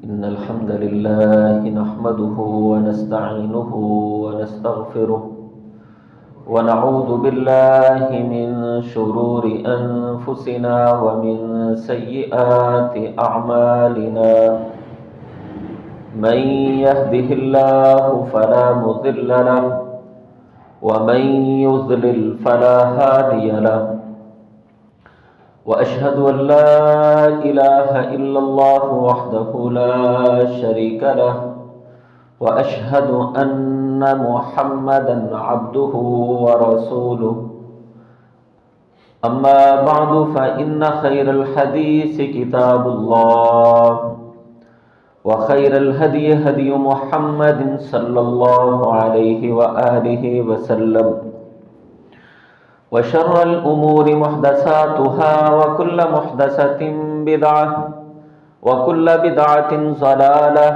إن الحمد لله نحمده ونستعينه ونستغفره ونعوذ بالله من شرور أنفسنا ومن سيئات أعمالنا من يهده الله فلا مضل له ومن يضلل فلا هادي له وأشهد أن لا إله إلا الله وحده لا شريك له وأشهد أن محمدا عبده ورسوله أما بعد فإن خير الحديث كتاب الله وخير الهدي هدي محمد صلى الله عليه وآله وسلم وشر الأمور محدثاتها وكل محدثة بدعة وكل بدعة ضلالة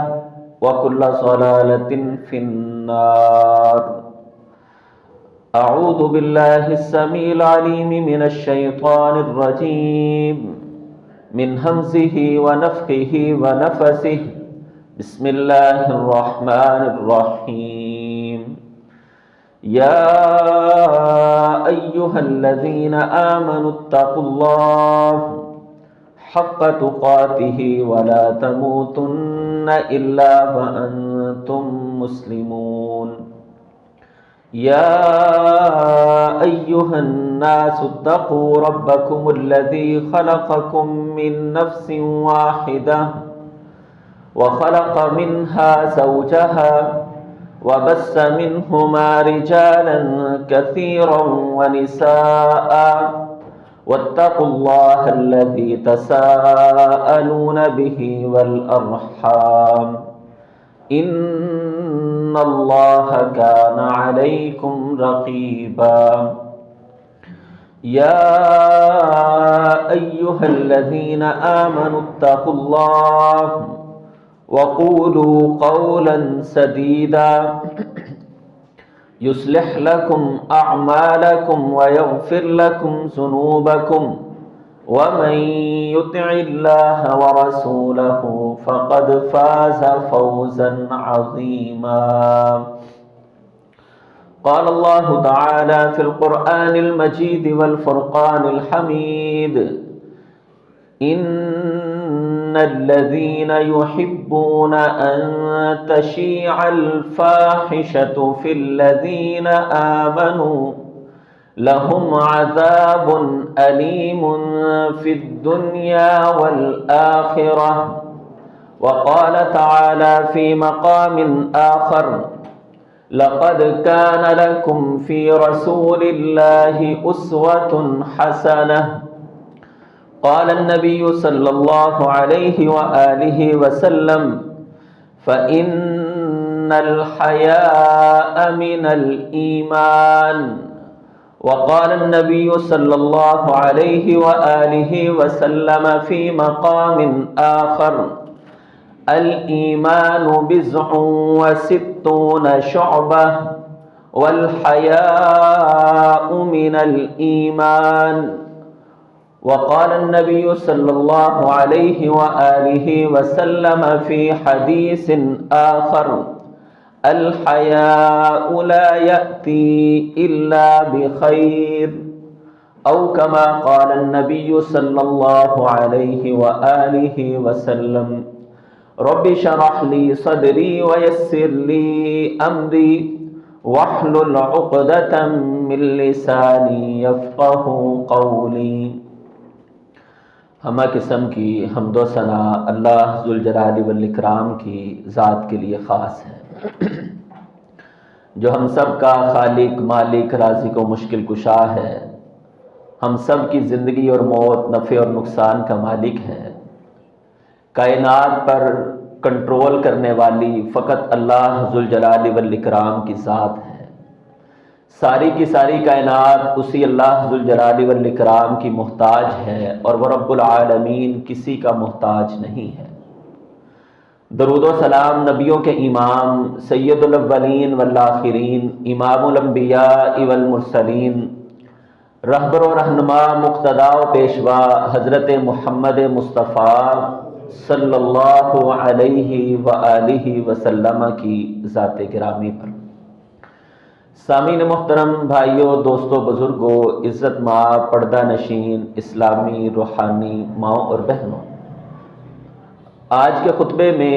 وكل ضلالة في النار. أعوذ بالله السميع العليم من الشيطان الرجيم من همزه ونفخه ونفثه. بسم الله الرحمن الرحيم. يا أيها الذين آمنوا اتقوا الله حق تقاته ولا تموتن إلا وأنتم مسلمون. يا أيها الناس اتقوا ربكم الذي خلقكم من نفس واحدة وخلق منها زوجها وبث منهما رجالا كثيرا ونساء واتقوا الله الذي تساءلون به والأرحام إن الله كان عليكم رقيبا. يا أيها الذين آمنوا اتقوا الله وقولوا قولا سديدا يصلح لكم أعمالكم ويغفر لكم ذنوبكم ومن يطع الله ورسوله فقد فاز فوزا عظيما. قال الله تعالى في القرآن المجيد والفرقان الحميد: إن الذين يحبون أن تشيع الفاحشة في الذين آمنوا لهم عذاب أليم في الدنيا والآخرة. وقال تعالى في مقام آخر: لقد كان لكم في رسول الله أسوة حسنة. قال النبي صلى الله عليه وآله وسلم: فإن الحياء من الإيمان. وقال النبي صلى الله عليه وآله وسلم في مقام آخر: الإيمان بضع وستون شعبة والحياء من الإيمان. وقال النبي صلى الله عليه وآله وسلم في حديث آخر: الحياء لا يأتي إلا بخير. أو كما قال النبي صلى الله عليه وآله وسلم: رب اشرح لي صدري ويسر لي أمري واحلل عقدة من لساني يفقه قولي. ہمہ قسم کی حمد و ثنا اللہ ذوالجلال والاکرام کی ذات کے لیے خاص ہے، جو ہم سب کا خالق، مالک، رازق و مشکل کشا ہے، ہم سب کی زندگی اور موت، نفع اور نقصان کا مالک ہے، کائنات پر کنٹرول کرنے والی فقط اللہ ذوالجلال والاکرام کی ذات ہے۔ ساری کی ساری کائنات اسی اللہ ذوالجلال والاکرام کی محتاج ہے، اور وہ رب العالمین کسی کا محتاج نہیں ہے۔ درود و سلام نبیوں کے امام، سید الاولین والآخرین، امام الانبیاء والمرسلین، رہبر و رہنما، مقتدا و پیشوا حضرت محمد مصطفیٰ صلی اللہ علیہ وآلہ وسلم کی ذات گرامی پر۔ سامعین محترم، بھائیوں، دوستوں، بزرگوں، عزت مآب پردہ نشین اسلامی روحانی ماؤں اور بہنوں، آج کے خطبے میں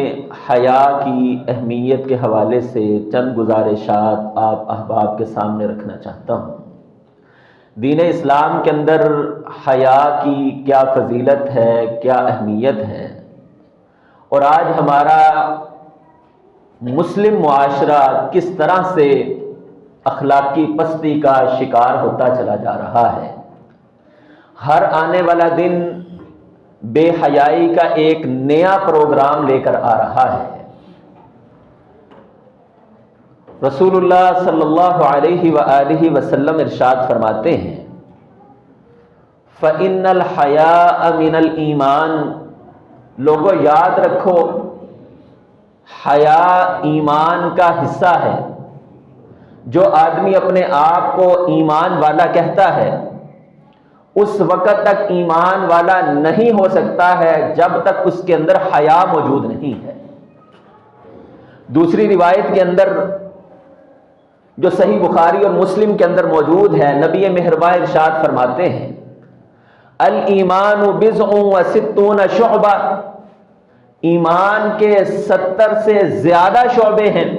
حیا کی اہمیت کے حوالے سے چند گزارشات آپ احباب کے سامنے رکھنا چاہتا ہوں۔ دین اسلام کے اندر حیا کی کیا فضیلت ہے، کیا اہمیت ہے، اور آج ہمارا مسلم معاشرہ کس طرح سے اخلاقی پستی کا شکار ہوتا چلا جا رہا ہے۔ ہر آنے والا دن بے حیائی کا ایک نیا پروگرام لے کر آ رہا ہے۔ رسول اللہ صلی اللہ علیہ وآلہ وسلم ارشاد فرماتے ہیں، فَإِنَّ الْحَيَاءَ مِنَ الْإِيمَانِ، لوگوں یاد رکھو، حیا ایمان کا حصہ ہے۔ جو آدمی اپنے آپ کو ایمان والا کہتا ہے اس وقت تک ایمان والا نہیں ہو سکتا ہے جب تک اس کے اندر حیا موجود نہیں ہے۔ دوسری روایت کے اندر جو صحیح بخاری اور مسلم کے اندر موجود ہے، نبی مہربان ارشاد فرماتے ہیں، الایمان بضع و ستون شعبہ، ایمان کے 70 سے زیادہ شعبے ہیں۔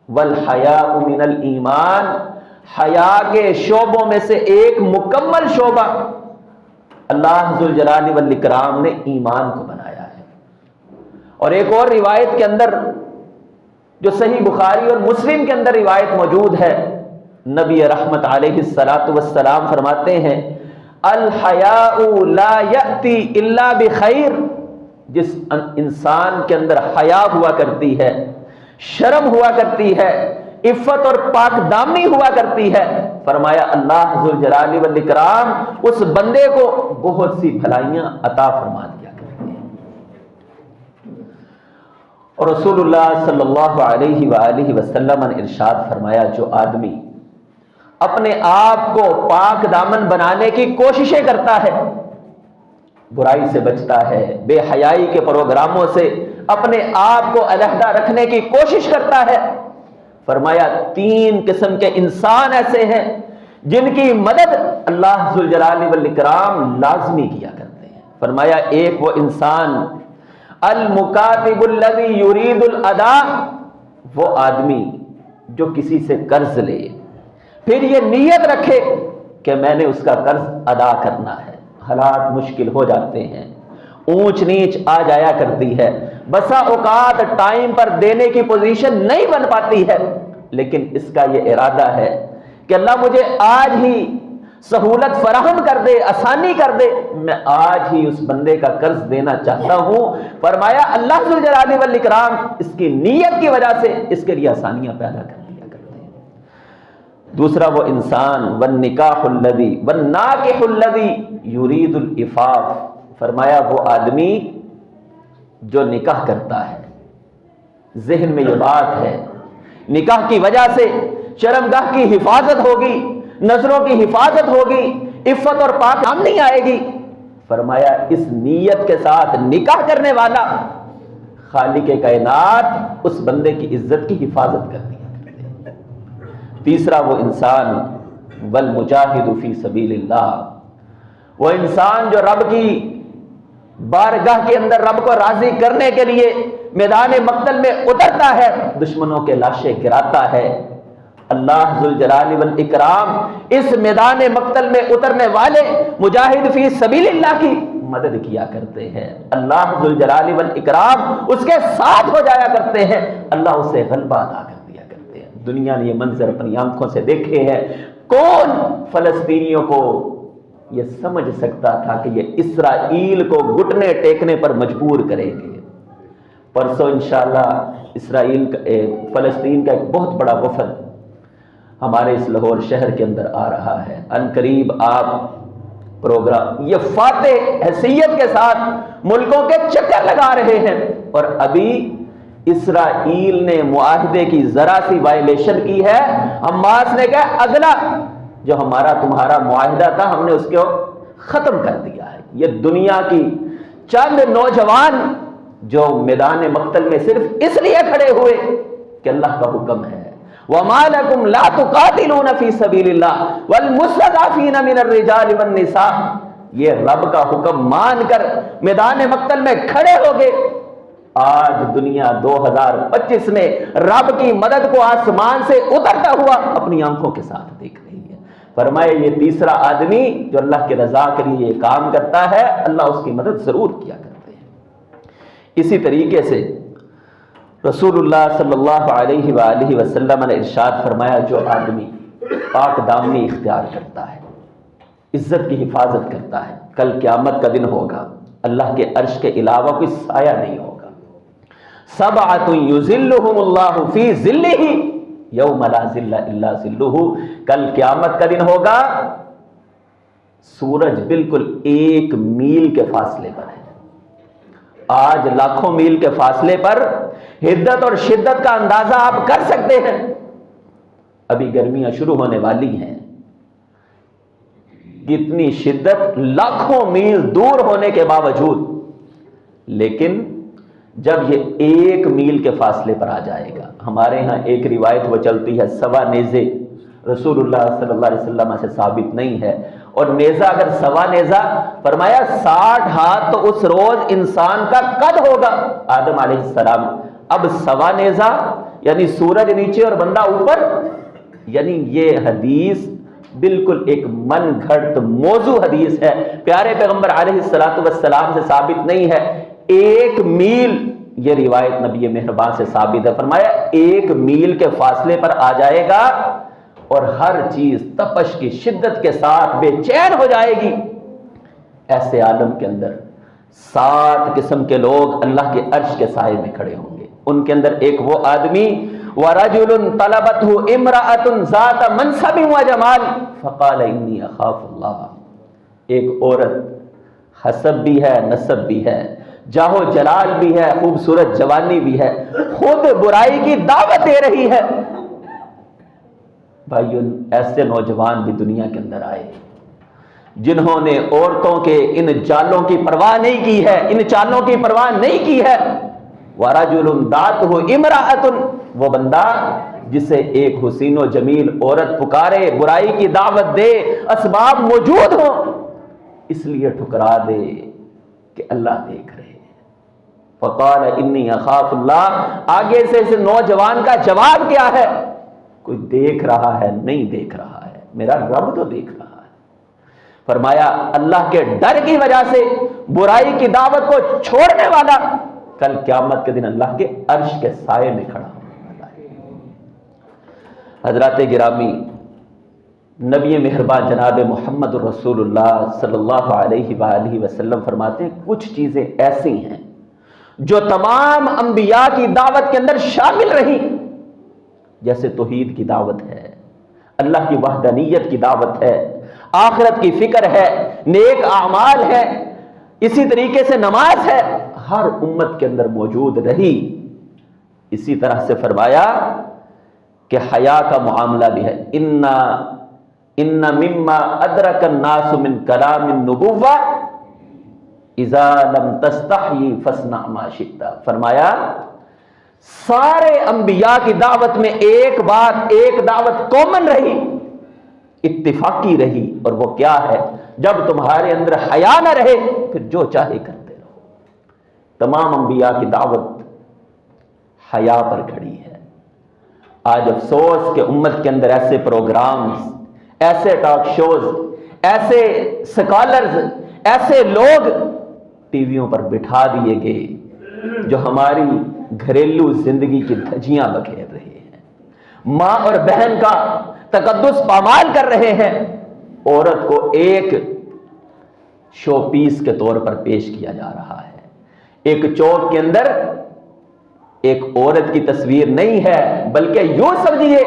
والحیاء من الایمان، حیا کے شعبوں میں سے ایک مکمل شعبہ اللہ ذوالجلال والاکرام نے ایمان کو بنایا ہے۔ اور ایک اور روایت کے اندر جو صحیح بخاری اور مسلم کے اندر روایت موجود ہے، نبی رحمت علیہ الصلاۃ والسلام فرماتے ہیں، الحیاء لا یأتی الا بخیر، جس انسان کے اندر حیا ہوا کرتی ہے، شرم ہوا کرتی ہے، عفت اور پاک دامنی ہوا کرتی ہے، فرمایا اللہ ذوالجلال والاکرام اس بندے کو بہت سی بھلائیاں عطا فرما دیا کرتے ہیں۔ اور رسول اللہ صلی اللہ علیہ وآلہ وسلم نے ارشاد فرمایا، جو آدمی اپنے آپ کو پاک دامن بنانے کی کوششیں کرتا ہے، برائی سے بچتا ہے، بے حیائی کے پروگراموں سے اپنے آپ کو علیحدہ رکھنے کی کوشش کرتا ہے، فرمایا 3 قسم کے انسان ایسے ہیں جن کی مدد اللہ ذوالجلال والاکرام لازمی کیا کرتے ہیں۔ فرمایا ایک وہ انسان، المکاتب الذی یرید الاداء، وہ آدمی جو کسی سے قرض لے، پھر یہ نیت رکھے کہ میں نے اس کا قرض ادا کرنا ہے۔ حالات مشکل ہو جاتے ہیں، اونچ نیچ آ جایا کرتی ہے، بسا اوقات ٹائم پر دینے کی پوزیشن نہیں بن پاتی ہے، لیکن اس کا یہ ارادہ ہے کہ اللہ مجھے آج ہی سہولت فراہم کر دے، آسانی کر دے، میں آج ہی اس بندے کا قرض دینا چاہتا ہوں۔ فرمایا اللہ ذوالجلال والاکرام اس کی نیت کی وجہ سے اس کے لیے آسانیاں پیدا کر دیا کرتے ہیں۔ دوسرا وہ انسان، والنکاح الذی والناکح الذی یرید العفاف، فرمایا وہ آدمی جو نکاح کرتا ہے، ذہن میں یہ بات ہے نکاح کی وجہ سے شرمگاہ کی حفاظت ہوگی، نظروں کی حفاظت ہوگی، عفت اور پاک دامنی آئے گی۔ فرمایا اس نیت کے ساتھ نکاح کرنے والا خالق کائنات اس بندے کی عزت کی حفاظت کر دیا۔ تیسرا وہ انسان، والمجاہد فی سبیل اللہ، وہ انسان جو رب کی بارگاہ کے اندر رب کو راضی کرنے کے لیے میدان مقتل میں اترتا ہے، دشمنوں کے لاشیں گراتا ہے۔ اللہ ذوالجلال والاکرام اس میدان مقتل میں اترنے والے مجاہد فی سبیل اللہ کی مدد کیا کرتے ہیں۔ اللہ ذوالجلال والاکرام اس کے ساتھ ہو جایا کرتے ہیں، اللہ اسے غلبہ عطا کر دیا کرتے ہیں۔ دنیا نے یہ منظر اپنی آنکھوں سے دیکھے ہیں۔ کون فلسطینیوں کو یہ سمجھ سکتا تھا کہ یہ اسرائیل کو گھٹنے ٹیکنے پر مجبور کریں گے؟ پرسوں انشاءاللہ اسرائیل کا فلسطین کا ایک بہت بڑا وفد ہمارے اس لاہور شہر کے اندر آ رہا ہے۔ ان قریب آپ پروگرام یہ فاتح حیثیت کے ساتھ ملکوں کے چکر لگا رہے ہیں، اور ابھی اسرائیل نے معاہدے کی ذرا سی وائلیشن کی ہے، حماس نے کہا اگلا جو ہمارا تمہارا معاہدہ تھا ہم نے اس کو ختم کر دیا ہے۔ یہ دنیا کی چند نوجوان جو میدان مقتل میں صرف اس لیے کھڑے ہوئے کہ اللہ کا حکم ہے وَمَا لَكُمْ لَا تُقَاتِلُونَ فِي سَبِيلِ اللَّهِ وَالْمُسْتَضْعَفِينَ مِنَ الرِّجَالِ وَالنِّسَاءِ، یہ رب کا حکم مان کر میدان مقتل میں کھڑے ہو گئے۔ آج دنیا 2025 میں رب کی مدد کو آسمان سے اترتا ہوا اپنی آنکھوں کے ساتھ دیکھ رہی ہے۔ فرمائے یہ تیسرا آدمی جو اللہ کے رضا کے لیے یہ کام کرتا ہے، اللہ اس کی مدد ضرور کیا کرتے ہیں۔ اسی طریقے سے رسول اللہ صلی اللہ علیہ وآلہ وسلم نے ارشاد فرمایا جو آدمی پاک دامنی اختیار کرتا ہے، عزت کی حفاظت کرتا ہے، کل قیامت کا دن ہوگا، اللہ کے عرش کے علاوہ کوئی سایہ نہیں ہوگا۔ سبعۃ یظلھم اللہ فی ظلہ یوم لا ظل الا ظلہ، کل قیامت کا دن ہوگا، سورج بالکل 1 میل کے فاصلے پر ہے۔ آج لاکھوں میل کے فاصلے پر حدت اور شدت کا اندازہ آپ کر سکتے ہیں۔ ابھی گرمیاں شروع ہونے والی ہیں، کتنی شدت لاکھوں میل دور ہونے کے باوجود، لیکن جب یہ 1 میل کے فاصلے پر آ جائے گا، ہمارے ہاں ایک روایت وہ چلتی ہے 1.25 نیزے، رسول اللہ صلی اللہ علیہ وسلم سے ثابت نہیں ہے، اور نیزہ اگر 1.25 نیزہ، فرمایا 60 ہاتھ تو اس روز انسان کا قد ہوگا آدم علیہ السلام، اب 1.25 نیزہ یعنی سورج نیچے اور بندہ اوپر، یعنی یہ حدیث بالکل ایک من گھڑت موضوع حدیث ہے، پیارے پیغمبر علیہ السلام سے ثابت نہیں ہے۔ 1 میل یہ روایت نبی مہربان سے ثابت ہے، فرمایا 1 میل کے فاصلے پر آ جائے گا اور ہر چیز تپش کی شدت کے ساتھ بے چین ہو جائے گی۔ ایسے عالم کے اندر 7 قسم کے لوگ اللہ کے عرش کے سائے میں کھڑے ہوں گے، ان کے اندر ایک وہ آدمی وَرَجُلٌ طَلَبَتْهُ امْرَأَةٌ ذَاتَ مَنْصَبٍ وَجَمَالٍ فَقَالَ إِنِّي أَخَافُ اللَّهَ، ایک عورت حسب بھی ہے، نسب بھی ہے، جاہو جلال بھی ہے، خوبصورت جوانی بھی ہے، خود برائی کی دعوت دے رہی ہے۔ بھائیو ایسے نوجوان بھی دنیا کے اندر آئے جنہوں نے عورتوں کے ان جالوں کی پرواہ نہیں کی ہے، ان چالوں کی پرواہ نہیں کی ہے۔ وَرَجُلٌ دَعَتْهُ امْرَأَةٌ، وہ بندہ جسے ایک حسین و جمیل عورت پکارے، برائی کی دعوت دے، اسباب موجود ہوں، اس لیے ٹھکرا دے کہ اللہ دیکھ رہے ہیں۔ فقال انی اخاف اللہ، آگے سے اس نوجوان کا جواب کیا ہے؟ کوئی دیکھ رہا ہے؟ نہیں دیکھ رہا ہے، میرا رب تو دیکھ رہا ہے۔ فرمایا اللہ کے ڈر کی وجہ سے برائی کی دعوت کو چھوڑنے والا کل قیامت کے دن اللہ کے عرش کے سائے میں کھڑا ہوگا۔ حضرات گرامی، نبی مہربان جناب محمد رسول اللہ صلی اللہ علیہ وآلہ وسلم فرماتے ہیں کچھ چیزیں ایسی ہیں جو تمام انبیاء کی دعوت کے اندر شامل رہی، جیسے توحید کی دعوت ہے، اللہ کی وحدانیت کی دعوت ہے، آخرت کی فکر ہے، نیک اعمال ہے، اسی طریقے سے نماز ہے، ہر امت کے اندر موجود رہی۔ اسی طرح سے فرمایا کہ حیا کا معاملہ بھی ہے، ان مما ادرک الناس من کلام النبوہ اذا لم تستحی فاصنع ما شئت، فرمایا سارے انبیاء کی دعوت میں ایک بات، ایک دعوت کامن رہی، اتفاقی رہی، اور وہ کیا ہے؟ جب تمہارے اندر حیا نہ رہے پھر جو چاہے کرتے رہو۔ تمام انبیاء کی دعوت حیا پر کھڑی ہے۔ آج افسوس کہ امت کے اندر ایسے پروگرامز، ایسے ٹاک شوز، ایسے سکالرز، ایسے لوگ ٹی ویوں پر بٹھا دیے گئے جو ہماری گھریلو زندگی کی دھجیاں بکھیر رہے ہیں، ماں اور بہن کا تقدس پامال کر رہے ہیں، عورت کو ایک شو پیس کے طور پر پیش کیا جا رہا ہے۔ ایک چوک کے اندر ایک عورت کی تصویر نہیں ہے، بلکہ یوں سمجھیے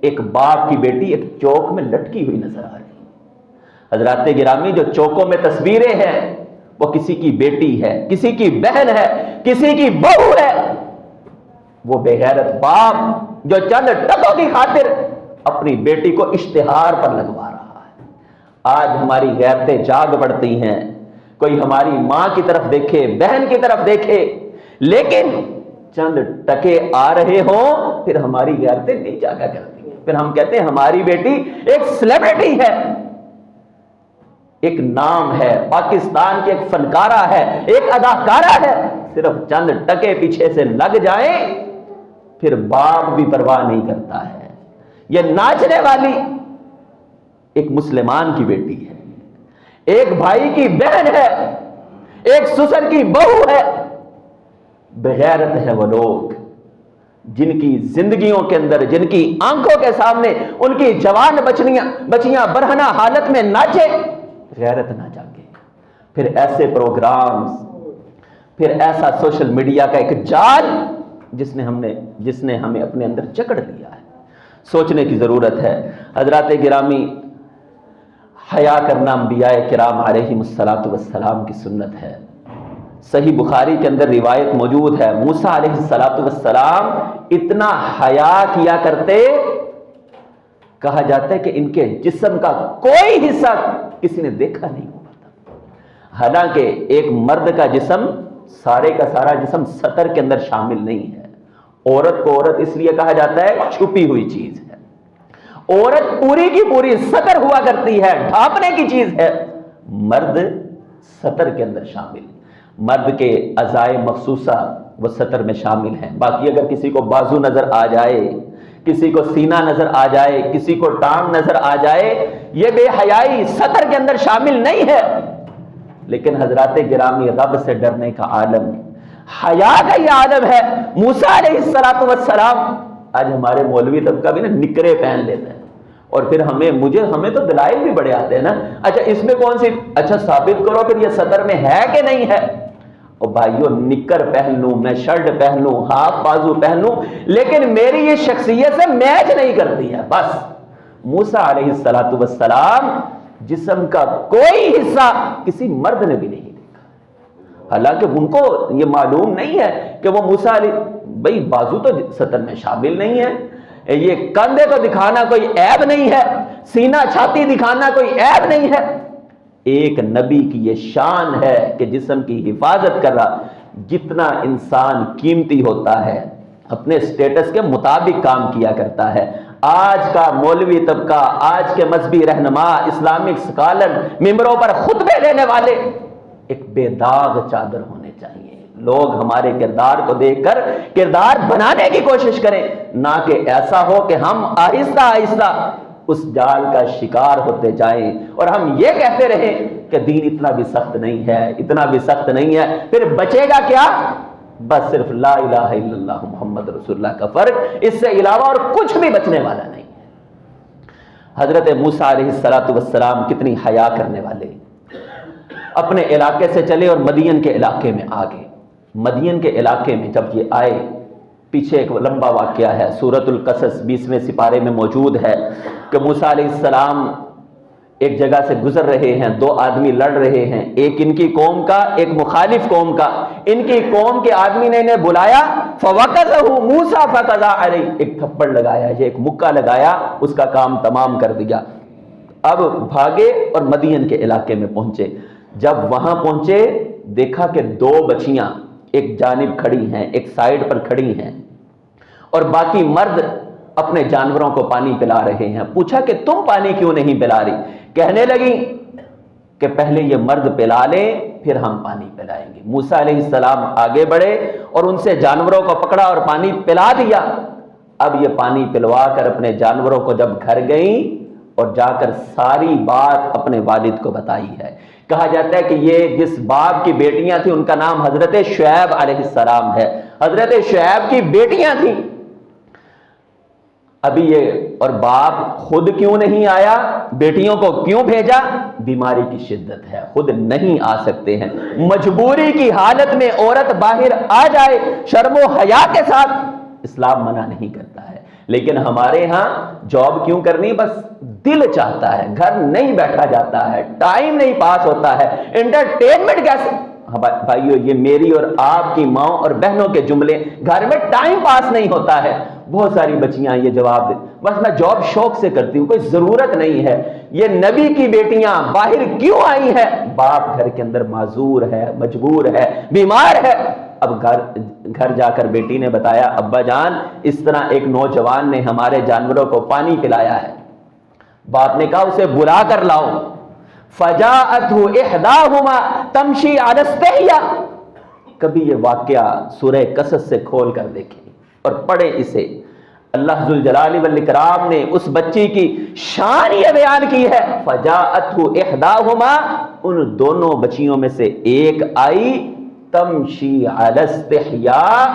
ایک باپ کی بیٹی ایک چوک میں لٹکی ہوئی نظر آ رہی ہے۔ حضرات گرامی، جو چوکوں میں تصویریں ہیں وہ کسی کی بیٹی ہے، کسی کی بہن ہے، کسی کی بہو ہے۔ وہ بے غیرت باپ جو چند ٹکوں کی خاطر اپنی بیٹی کو اشتہار پر لگوا رہا ہے۔ آج ہماری غیرتیں جاگ پڑتی ہیں، کوئی ہماری ماں کی طرف دیکھے، بہن کی طرف دیکھے، لیکن چند ٹکے آ رہے ہوں پھر ہماری غیرتیں نہیں جاگا کرتی ہیں، پھر ہم کہتے ہیں ہماری بیٹی ایک سیلیبریٹی ہے، ایک نام ہے، پاکستان کی ایک فنکارہ ہے، ایک اداکارہ ہے، صرف چند ٹکے پیچھے سے لگ جائیں پھر باپ بھی پرواہ نہیں کرتا ہے۔ یہ ناچنے والی ایک مسلمان کی بیٹی ہے، ایک بھائی کی بہن ہے، ایک سسر کی بہو ہے۔ بغیرت ہے وہ لوگ جن کی زندگیوں کے اندر، جن کی آنکھوں کے سامنے ان کی جوان بچیاں برہنہ حالت میں ناچے، غیرت نہ جاگے۔ پھر ایسے پروگرامز، پھر ایسا سوشل میڈیا کا ایک جال جس نے ہمیں اپنے اندر جکڑ لیا ہے۔ سوچنے کی ضرورت ہے۔ حضرات گرامی، حیا کرنا انبیاء کرام علیہم السلام کی سنت ہے۔ صحیح بخاری کے اندر روایت موجود ہے، موسیٰ علیہ السلام اتنا حیا کیا کرتے، کہا جاتا ہے کہ ان کے جسم کا کوئی حصہ کسی نے دیکھا نہیں ہوا تھا۔ حالانکہ ایک مرد کا جسم، سارے کا سارا جسم ستر کے اندر شامل نہیں ہے۔ عورت کو عورت اس لیے کہا جاتا ہے چھپی ہوئی چیز ہے، عورت پوری کی پوری ستر ہوا کرتی ہے، ڈھانپنے کی چیز ہے۔ مرد ستر کے اندر شامل ہے، مرد کے اعضائے مخصوصہ وہ ستر میں شامل ہیں۔ باقی اگر کسی کو بازو نظر آ جائے، کسی کو سینہ نظر آ جائے، کسی کو ٹانگ نظر آ جائے، یہ بے حیائی ستر کے اندر شامل نہیں ہے۔ لیکن حضرات گرامی، رب سے ڈرنے کا عالم، حیا کا یہ عالم ہے۔ موسیٰ علیہ السلام، آج ہمارے مولوی طبقہ بھی نا نکرے پہن لیتے ہیں، اور پھر ہمیں تو دلائل بھی بڑے آتے ہیں نا، اچھا اس میں کون سی، اچھا ثابت کرو پھر یہ سطر میں ہے کہ نہیں ہے۔ اور بھائیو، نکر پہن لوں، میں شرٹ پہن لوں، ہاف بازو پہن لوں، لیکن میری یہ شخصیت سے میچ نہیں کرتی ہے۔ بس موسیٰ علیہ السلام جسم کا کوئی حصہ کسی مرد نے بھی نہیں دیکھا، حالانکہ ان کو یہ معلوم نہیں ہے کہ وہ موسیٰ علیہ، بھئی بازو تو سطر میں شامل نہیں ہے، یہ کندھے کو دکھانا کوئی عیب نہیں ہے، سینہ چھاتی دکھانا کوئی عیب نہیں ہے۔ ایک نبی کی یہ شان ہے کہ جسم کی حفاظت کر رہا۔ جتنا انسان قیمتی ہوتا ہے اپنے سٹیٹس کے مطابق کام کیا کرتا ہے۔ آج کا مولوی طبقہ، آج کے مذہبی رہنما، اسلامک سکالر، ممبروں پر خطبے دینے والے ایک بے داغ چادر ہونے چاہیے۔ لوگ ہمارے کردار کو دیکھ کر کردار بنانے کی کوشش کریں، نہ کہ ایسا ہو کہ ہم آہستہ آہستہ اس جال کا شکار ہوتے جائیں اور ہم یہ کہتے رہیں کہ دین اتنا بھی سخت نہیں ہے، اتنا بھی سخت نہیں ہے۔ پھر بچے گا کیا؟ بس صرف لا الہ الا اللہ محمد رسول اللہ کا فرق، اس سے علاوہ اور کچھ بھی بچنے والا نہیں ہے۔ حضرت موسیٰ علیہ السلام کتنی حیا کرنے والے، اپنے علاقے سے چلے اور مدین کے علاقے میں آگے۔ مدین کے علاقے میں جب یہ آئے، پیچھے ایک لمبا واقعہ ہے، سورۃ القصص 20ویں سپارے میں موجود ہے کہ موسیٰ علیہ السلام ایک جگہ سے گزر رہے ہیں، دو آدمی لڑ رہے ہیں، ایک ان کی قوم کا، ایک مخالف قوم کا۔ ان کی قوم کے آدمی نے انہیں بلایا، فَوَقَذَهُ مُوسَىٰ فَقَضَىٰ عَلَيْهِ، ایک تھپڑ لگایا، یہ ایک مکہ لگایا، اس کا کام تمام کر دیا۔ اب بھاگے اور مدین کے علاقے میں پہنچے۔ جب وہاں پہنچے دیکھا کہ دو بچیاں ایک جانب کھڑی ہیں، ایک سائیڈ پر کھڑی ہیں، اور باقی مرد اپنے جانوروں کو پانی پلا رہے ہیں۔ پوچھا کہ تم پانی کیوں نہیں پلا رہی؟ کہنے لگی کہ پہلے یہ مرد پلا لیں پھر ہم پانی پلائیں گے۔ موسیٰ علیہ السلام آگے بڑھے اور ان سے جانوروں کو پکڑا اور پانی پلا دیا۔ اب یہ پانی پلوا کر اپنے جانوروں کو جب گھر گئیں اور جا کر ساری بات اپنے والد کو بتائی ہے۔ کہا جاتا ہے کہ یہ جس باپ کی بیٹیاں تھیں ان کا نام حضرت شعیب علیہ السلام ہے، حضرت شعیب کی بیٹیاں تھیں۔ ابھی یہ اور باپ خود کیوں نہیں آیا، بیٹیوں کو کیوں بھیجا؟ بیماری کی شدت ہے، خود نہیں آ سکتے ہیں۔ مجبوری کی حالت میں عورت باہر آ جائے شرم و حیا کے ساتھ، اسلام منع نہیں کرتا ہے۔ لیکن ہمارے ہاں جاب کیوں کرنی، بس دل چاہتا ہے، گھر نہیں بیٹھا جاتا ہے، ٹائم نہیں پاس ہوتا ہے، انٹرٹینمنٹ کیسے؟ بھائیو، یہ میری اور آپ کی ماں اور بہنوں کے جملے، گھر میں ٹائم پاس نہیں ہوتا ہے۔ بہت ساری بچیاں یہ جواب دیں بس میں جاب شوق سے کرتی ہوں، کوئی ضرورت نہیں ہے۔ یہ نبی کی بیٹیاں باہر کیوں آئی ہیں؟ باپ گھر کے اندر معذور ہے، مجبور ہے، بیمار ہے۔ اب گھر جا کر بیٹی نے بتایا ابا جان اس طرح ایک نوجوان نے ہمارے جانوروں کو پانی پلایا ہے۔ باپ نے کہا اسے بلا کر لاؤ۔ فجاءته احداهما تمشي على استحياء۔ کبھی یہ واقعہ سورہ قصص سے کھول کر دیکھیں اور پڑھیں اسے۔ اللہ ذوالجلال والاکرام نے اس بچی کی شان یہ بیان کی ہے، فجاءته احداهما، ان دونوں بچیوں میں سے ایک آئی، تمشی علی استحیاء،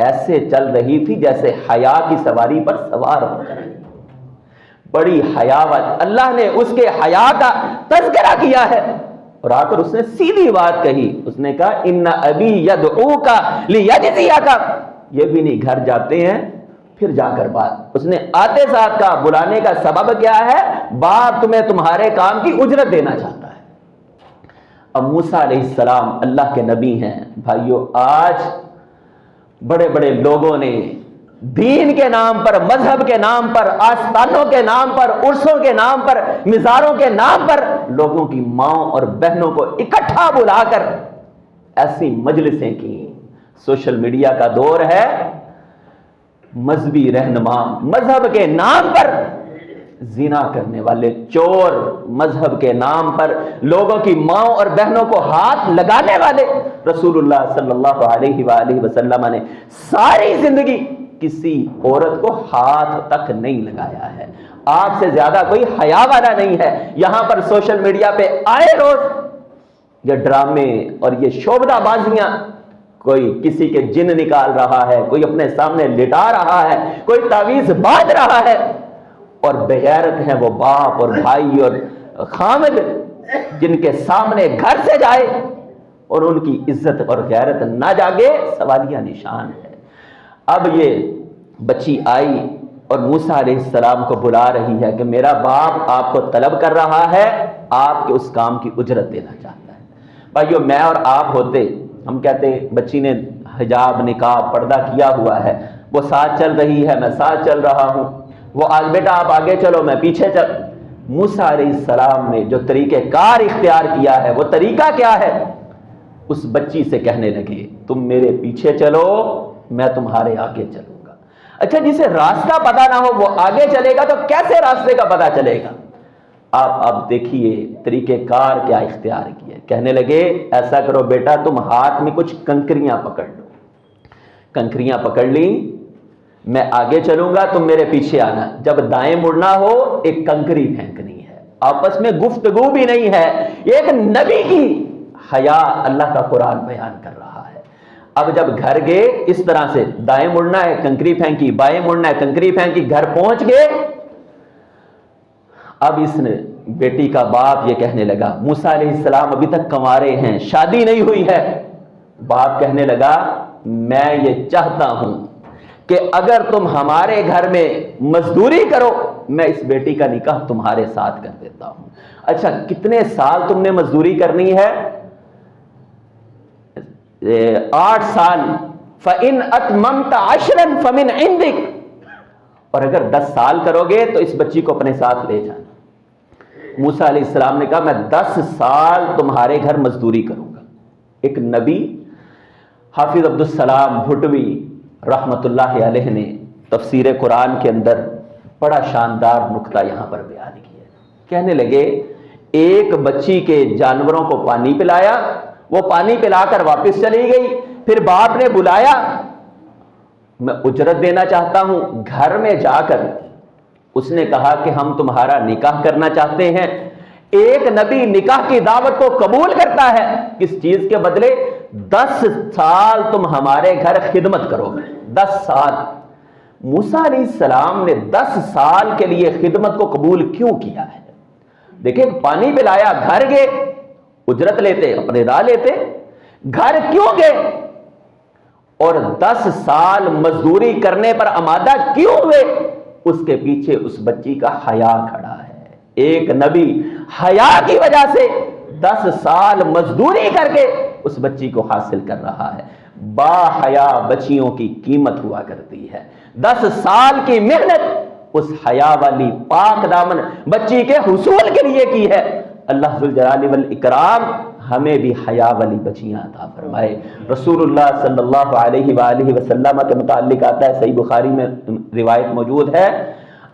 ایسے چل رہی تھی جیسے حیا کی سواری پر سوار ہو کر، بڑی حیاوت۔ اللہ نے اس کے حیا کا تذکرہ کیا ہے اور آ کر اس نے سیدھی بات کہی، اس نے کہا ان ابی یدعوک لیجزیک۔ یہ بھی نہیں گھر جاتے ہیں پھر جا کر بات، اس نے آتے ساتھ کہا بلانے کا سبب کیا ہے؟ باپ تمہیں تمہارے کام کی اجرت دینا چاہتا ہے۔ اب موسیٰ علیہ السلام اللہ کے نبی ہیں بھائیو، آج بڑے بڑے لوگوں نے دین کے نام پر، مذہب کے نام پر، آستانوں کے نام پر، عرسوں کے نام پر، مزاروں کے نام پر لوگوں کی ماؤں اور بہنوں کو اکٹھا بلا کر ایسی مجلسیں کی۔ سوشل میڈیا کا دور ہے، مذہبی رہنما مذہب کے نام پر زنا کرنے والے چور، مذہب کے نام پر لوگوں کی ماؤں اور بہنوں کو ہاتھ لگانے والے، رسول اللہ صلی اللہ علیہ وآلہ وسلم نے ساری زندگی کسی عورت کو ہاتھ تک نہیں لگایا ہے۔ آپ سے زیادہ کوئی حیا والا نہیں ہے۔ یہاں پر سوشل میڈیا پہ آئے روز یہ ڈرامے اور یہ شعبدہ بازیاں، کوئی کسی کے جن نکال رہا ہے، کوئی اپنے سامنے لٹا رہا ہے، کوئی تعویذ باندھ رہا ہے، اور بے غیرت ہیں وہ باپ اور بھائی اور خامد جن کے سامنے گھر سے جائے اور ان کی عزت اور غیرت نہ جاگے، سوالیہ نشان ہے۔ اب یہ بچی آئی اور موسیٰ علیہ السلام کو بلا رہی ہے کہ میرا باپ آپ کو طلب کر رہا ہے، آپ کے اس کام کی اجرت دینا چاہتا ہے۔ بھائیو میں اور آپ ہوتے، ہم کہتے بچی نے حجاب نقاب پردہ کیا ہوا ہے، وہ ساتھ چل رہی ہے میں ساتھ چل رہا ہوں، وہ آج بیٹا آپ آگے چلو میں پیچھے چل۔ موسیٰ علیہ السلام نے جو طریقہ کار اختیار کیا ہے وہ طریقہ کیا ہے؟ اس بچی سے کہنے لگے تم میرے پیچھے چلو میں تمہارے آگے چلوں گا۔ اچھا جسے راستہ پتہ نہ ہو وہ آگے چلے گا تو کیسے راستے کا پتہ چلے گا؟ آپ اب دیکھیے طریقہ کار کیا اختیار کیا۔ کہنے لگے ایسا کرو بیٹا تم ہاتھ میں کچھ کنکریاں پکڑ لو۔ کنکریاں پکڑ لی، میں آگے چلوں گا تم میرے پیچھے آنا، جب دائیں مڑنا ہو ایک کنکری پھینکنی ہے۔ آپس میں گفتگو بھی نہیں ہے، ایک نبی کی حیا اللہ کا قرآن بیان کر رہا ہے۔ اب جب گھر گئے اس طرح سے دائیں مڑنا ہے کنکری پھینکی، بائیں مڑنا ہے کنکری پھینکی، گھر پہنچ گئے۔ اب اس نے بیٹی کا باپ یہ کہنے لگا، موسیٰ علیہ السلام ابھی تک کنوارے ہیں، شادی نہیں ہوئی ہے۔ باپ کہنے لگا میں یہ چاہتا ہوں کہ اگر تم ہمارے گھر میں مزدوری کرو میں اس بیٹی کا نکاح تمہارے ساتھ کر دیتا ہوں۔ اچھا کتنے سال تم نے مزدوری کرنی ہے؟ 8 سال۔ فَإِنْ أَتْمَمْتَ عَشْرًا فَمِنْ عِنْدِكَ، اور اگر 10 سال کرو گے تو اس بچی کو اپنے ساتھ لے جانا۔ موسیٰ علیہ السلام نے کہا میں 10 سال تمہارے گھر مزدوری کروں گا۔ ایک نبی حافظ عبدالسلام بھٹوی رحمت اللہ علیہ نے تفسیر قرآن کے اندر بڑا شاندار نکتہ یہاں پر بیان کیا۔ کہنے لگے ایک بچی کے جانوروں کو پانی پلایا، وہ پانی پلا کر واپس چلی گئی، پھر باپ نے بلایا میں اجرت دینا چاہتا ہوں۔ گھر میں جا کر اس نے کہا کہ ہم تمہارا نکاح کرنا چاہتے ہیں۔ ایک نبی نکاح کی دعوت کو قبول کرتا ہے، کس چیز کے بدلے؟ 10 سال تم ہمارے گھر خدمت کرو گے۔ 10 سال۔ موسیٰ علیہ السلام نے 10 سال کے لیے خدمت کو قبول کیوں کیا ہے؟ دیکھیں پانی پلایا، گھر گئے، اجرت لیتے اپنے ادا لیتے، گھر کیوں گئے اور 10 سال مزدوری کرنے پر آمادہ کیوں ہوئے؟ اس کے پیچھے اس بچی کا حیا کھڑا ہے۔ ایک نبی حیا کی وجہ سے 10 سال مزدوری کر کے اس بچی کو حاصل کر رہا ہے۔ با حیا بچیوں کی قیمت ہوا کرتی ہے۔ 10 سال کی محنت اس حیا والی پاک دامن بچی کے حصول کے لیے کی ہے۔ اللہ ذوالجلال والاکرام ہمیں بھی حیا والی بچیاں عطا فرمائے۔ رسول اللہ صلی اللہ علیہ وآلہ وسلم کے متعلق آتا ہے، صحیح بخاری میں روایت موجود ہے،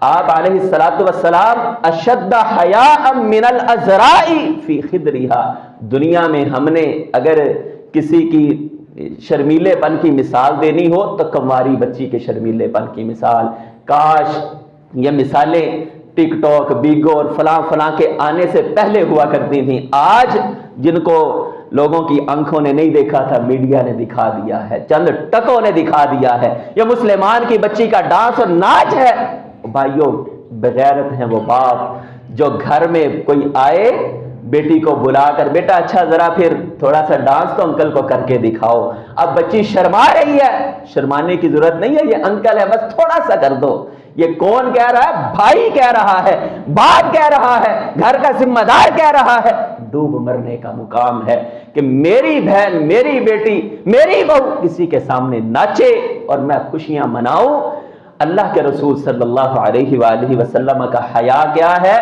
آپ علیہ السلام اشد حیاء من الازراء فی خدرها، دنیا میں ہم نے اگر کسی کی شرمیلے پن کی مثال دینی ہو تو کنواری بچی کے شرمیلے پن کی مثال۔ کاش یہ مثالیں ٹک ٹاک، بیگو اور فلاں فلاں کے آنے سے پہلے ہوا کرتی تھیں۔ آج جن کو لوگوں کی آنکھوں نے نہیں دیکھا تھا، میڈیا نے دکھا دیا ہے، چند ٹکوں نے دکھا دیا ہے۔ یہ مسلمان کی بچی کا ڈانس اور ناچ ہے۔ بھائیوں، بغیرت ہیں وہ باپ جو گھر میں کوئی آئے بیٹی کو بلا کر، بیٹا اچھا ذرا پھر تھوڑا سا ڈانس تو انکل کو کر کے دکھاؤ۔ اب بچی شرما رہی ہے، شرمانے کی ضرورت نہیں ہے، یہ انکل ہے، بس تھوڑا سا کر دو۔ یہ کون کہہ رہا ہے؟ بھائی کہہ رہا ہے، باپ کہہ رہا ہے، گھر کا ذمہ دار کہہ رہا ہے۔ ڈوب مرنے کا مقام ہے کہ میری بہن، میری بیٹی، میری بہو کسی کے سامنے ناچے اور میں خوشیاں مناؤں۔ اللہ کے رسول صلی اللہ علیہ وآلہ وسلم کا حیا کیا ہے؟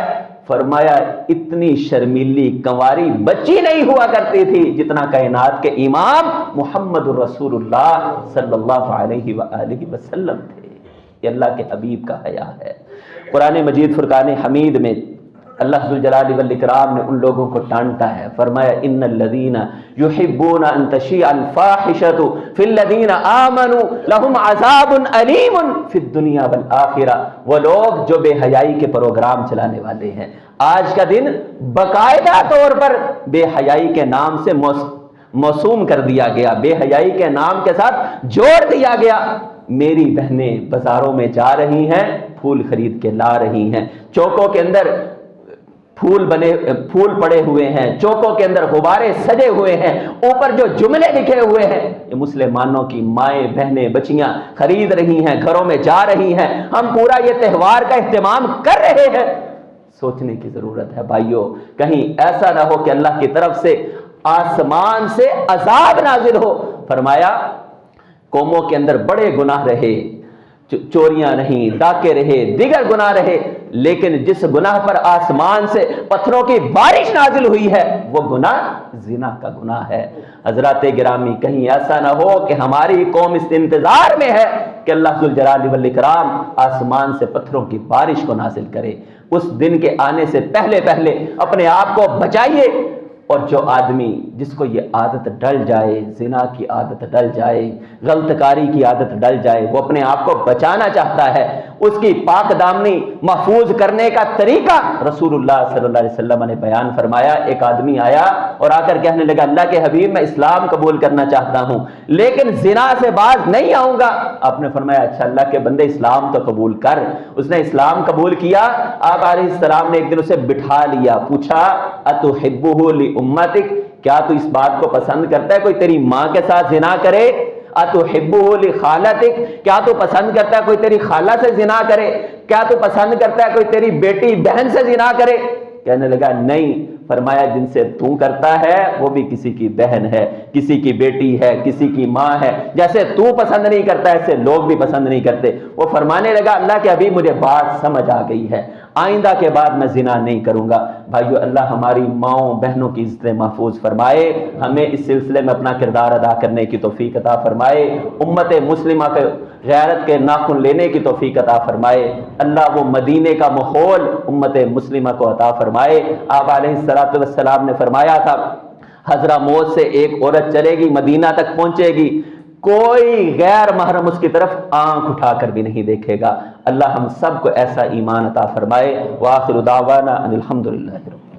فرمایا اتنی شرمیلی کنواری بچی نہیں ہوا کرتی تھی جتنا کائنات کے امام محمد رسول اللہ صلی اللہ علیہ وآلہ وسلم تھے۔ یہ اللہ کے حبیب کا حیا ہے۔ قرآن مجید فرقان حمید میں اللہ ذوالجلال والاکرام نے ان لوگوں کو ڈانٹا ہے، فرمایا ان الذین یحبون ان تشیع الفاحشۃ فی الذین آمنوا لهم عذاب علیم فی الدنیا والآخرہ، وہ لوگ جو بے حیائی کے پروگرام چلانے والے ہیں۔ آج کا دن باقاعدہ طور پر بے حیائی کے نام سے موسوم کر دیا گیا، بے حیائی کے نام کے ساتھ جوڑ دیا گیا۔ میری بہنیں بازاروں میں جا رہی ہیں، پھول خرید کے لا رہی ہیں، چوکوں کے اندر پھول پڑے ہوئے ہیں، چوکوں کے اندر غبارے سجے ہوئے ہیں، اوپر جو جملے لکھے ہوئے ہیں، یہ مسلمانوں کی مائیں بہنیں بچیاں خرید رہی ہیں، گھروں میں جا رہی ہیں۔ ہم پورا یہ تہوار کا اہتمام کر رہے ہیں۔ سوچنے کی ضرورت ہے بھائیوں، کہیں ایسا نہ ہو کہ اللہ کی طرف سے آسمان سے عذاب نازل ہو۔ فرمایا قوموں کے اندر بڑے گناہ رہے، چوریاں نہیں، ڈاکے رہے، دیگر گناہ رہے، لیکن جس گناہ پر آسمان سے پتھروں کی بارش نازل ہوئی ہے وہ گناہ زنا کا گناہ ہے۔ حضرات گرامی، کہیں ایسا نہ ہو کہ ہماری قوم اس انتظار میں ہے کہ اللہ ذوالجلال والاکرام آسمان سے پتھروں کی بارش کو نازل کرے۔ اس دن کے آنے سے پہلے اپنے آپ کو بچائیے۔ اور جو آدمی جس کو یہ عادت ڈل جائے، زنا کی عادت ڈل جائے، غلط کاری کی عادت ڈل جائے، وہ اپنے آپ کو بچانا چاہتا ہے، اس کی پاک دامنی محفوظ کرنے کا طریقہ رسول اللہ صلی اللہ علیہ وسلم نے بیان فرمایا۔ ایک آدمی آیا اور آ کر کہنے لگا، اللہ کے حبیب میں اسلام قبول کرنا چاہتا ہوں لیکن زنا سے باز نہیں آؤں گا۔ آپ نے فرمایا اچھا اللہ کے بندے اسلام تو قبول کر۔ اس نے اسلام قبول کیا۔ آپ علیہ السلام نے ایک دن اسے بٹھا لیا، پوچھا اتحبہ لامتک، کیا تو اس بات کو پسند کرتا ہے کوئی تیری ماں کے ساتھ زنا کرے؟ اتحبہ لخالتک، کیا تو پسند کرتا ہے کوئی تیری خالہ سے زنا کرے؟ کیا تو پسند کرتا ہے کوئی تیری بیٹی بہن سے زنا کرے؟ کہنے لگا نہیں۔ فرمایا جن سے تو کرتا ہے وہ بھی کسی کی بہن ہے، کسی کی بیٹی ہے، کسی کی ماں ہے، جیسے تو پسند نہیں کرتا ایسے لوگ بھی پسند نہیں کرتے۔ وہ فرمانے لگا اللہ کے حبیب مجھے بات سمجھ آ گئی ہے، آئندہ کے بعد میں زنا نہیں کروں گا۔ بھائیو، اللہ ہماری ماؤں بہنوں کی عزتیں محفوظ فرمائے، ہمیں اس سلسلے میں اپنا کردار ادا کرنے کی توفیق عطا فرمائے، امت مسلمہ کے غیرت کے ناخن لینے کی توفیق عطا فرمائے۔ اللہ وہ مدینے کا ماحول امت مسلمہ کو عطا فرمائے۔ آپ علیہ السلام نے فرمایا تھا حضرموت سے ایک عورت چلے گی، مدینہ تک پہنچے گی، کوئی غیر محرم اس کی طرف آنکھ اٹھا کر بھی نہیں دیکھے گا۔ اللہ ہم سب کو ایسا ایمان عطا فرمائے۔ وآخر دعوانا ان الحمدللہ رب